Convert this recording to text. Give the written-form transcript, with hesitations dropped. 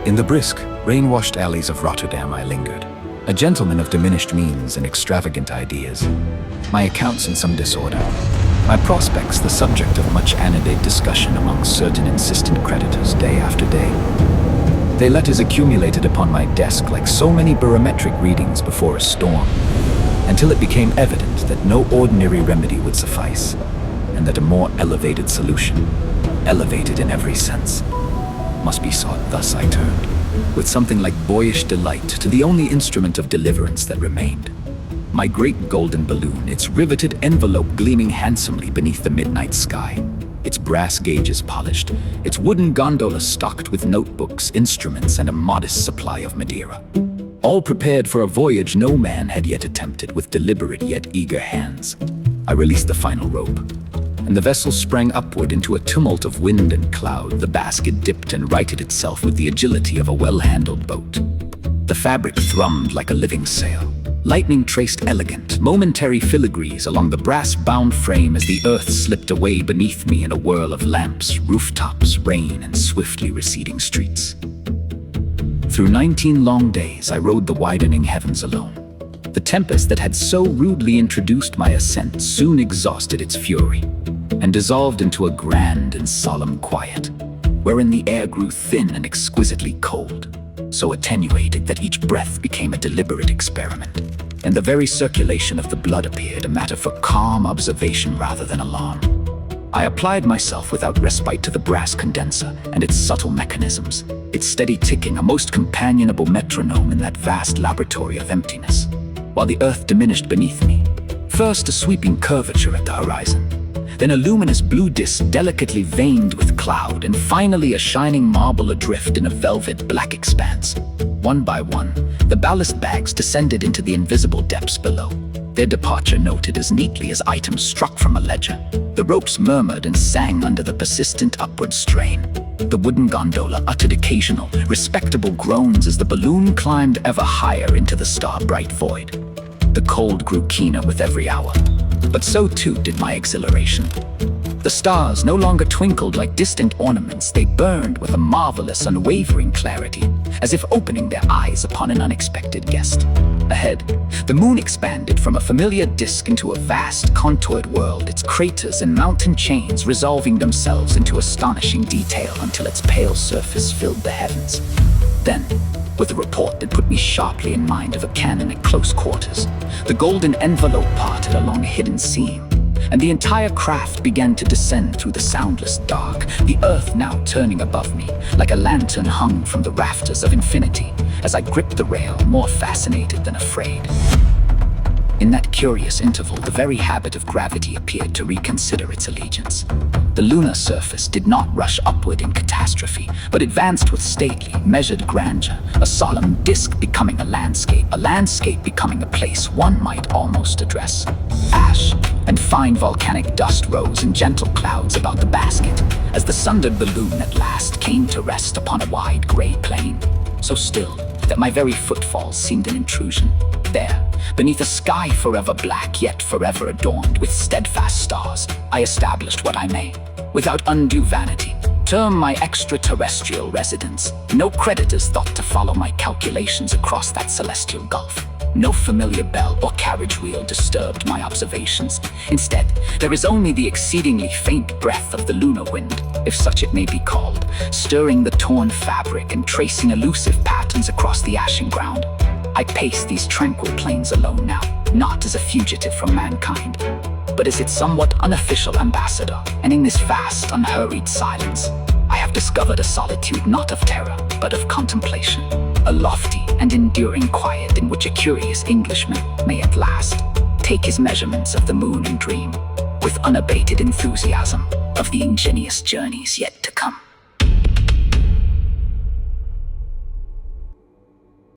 In the brisk, rain-washed alleys of Rotterdam I lingered, a gentleman of diminished means and extravagant ideas. My accounts in some disorder, my prospects the subject of much animated discussion among certain insistent creditors day after day. Their letters accumulated upon my desk like so many barometric readings before a storm, until it became evident that no ordinary remedy would suffice, and that a more elevated solution, elevated in every sense, must be sought. Thus I turned, with something like boyish delight, to the only instrument of deliverance that remained. My great golden balloon, its riveted envelope gleaming handsomely beneath the midnight sky, its brass gauges polished, its wooden gondola stocked with notebooks, instruments, and a modest supply of Madeira. All prepared for a voyage no man had yet attempted. With deliberate yet eager hands, I released the final rope, and the vessel sprang upward into a tumult of wind and cloud. The basket dipped and righted itself with the agility of a well-handled boat. The fabric thrummed like a living sail. Lightning traced elegant, momentary filigrees along the brass-bound frame as the earth slipped away beneath me in a whirl of lamps, rooftops, rain, and swiftly receding streets. Through 19 long days I rode the widening heavens alone. The tempest that had so rudely introduced my ascent soon exhausted its fury, and dissolved into a grand and solemn quiet, wherein the air grew thin and exquisitely cold, so attenuated that each breath became a deliberate experiment, and the very circulation of the blood appeared a matter for calm observation rather than alarm. I applied myself without respite to the brass condenser and its subtle mechanisms, its steady ticking a most companionable metronome in that vast laboratory of emptiness, while the earth diminished beneath me. First a sweeping curvature at the horizon, then a luminous blue disk delicately veined with cloud, and finally a shining marble adrift in a velvet black expanse. One by one, the ballast bags descended into the invisible depths below, their departure noted as neatly as items struck from a ledger. The ropes murmured and sang under the persistent upward strain. The wooden gondola uttered occasional, respectable groans as the balloon climbed ever higher into the star-bright void. The cold grew keener with every hour, but so too did my exhilaration. The stars no longer twinkled like distant ornaments. They burned with a marvelous, unwavering clarity, as if opening their eyes upon an unexpected guest. Ahead, the moon expanded from a familiar disk into a vast, contoured world, its craters and mountain chains resolving themselves into astonishing detail until its pale surface filled the heavens. Then, with a report that put me sharply in mind of a cannon at close quarters, the golden envelope parted along a hidden seam, and the entire craft began to descend through the soundless dark, the earth now turning above me like a lantern hung from the rafters of infinity, as I gripped the rail, more fascinated than afraid. In that curious interval, the very habit of gravity appeared to reconsider its allegiance. The lunar surface did not rush upward in catastrophe, but advanced with stately, measured grandeur, a solemn disk becoming a landscape becoming a place one might almost address. Ash and fine volcanic dust rose in gentle clouds about the basket, as the sundered balloon at last came to rest upon a wide gray plain, so still that my very footfalls seemed an intrusion. There, beneath a sky forever black yet forever adorned with steadfast stars, I established what I may, without undue vanity, term my extraterrestrial residence. No creditors thought to follow my calculations across that celestial gulf. No familiar bell or carriage wheel disturbed my observations. Instead, there is only the exceedingly faint breath of the lunar wind, if such it may be called, stirring the torn fabric and tracing elusive patterns across the ashen ground. I pace these tranquil plains alone now, not as a fugitive from mankind, but as its somewhat unofficial ambassador. And in this vast, unhurried silence, I have discovered a solitude not of terror, but of contemplation, a lofty and enduring quiet in which a curious Englishman may at last take his measurements of the moon and dream, with unabated enthusiasm, of the ingenious journeys yet to come.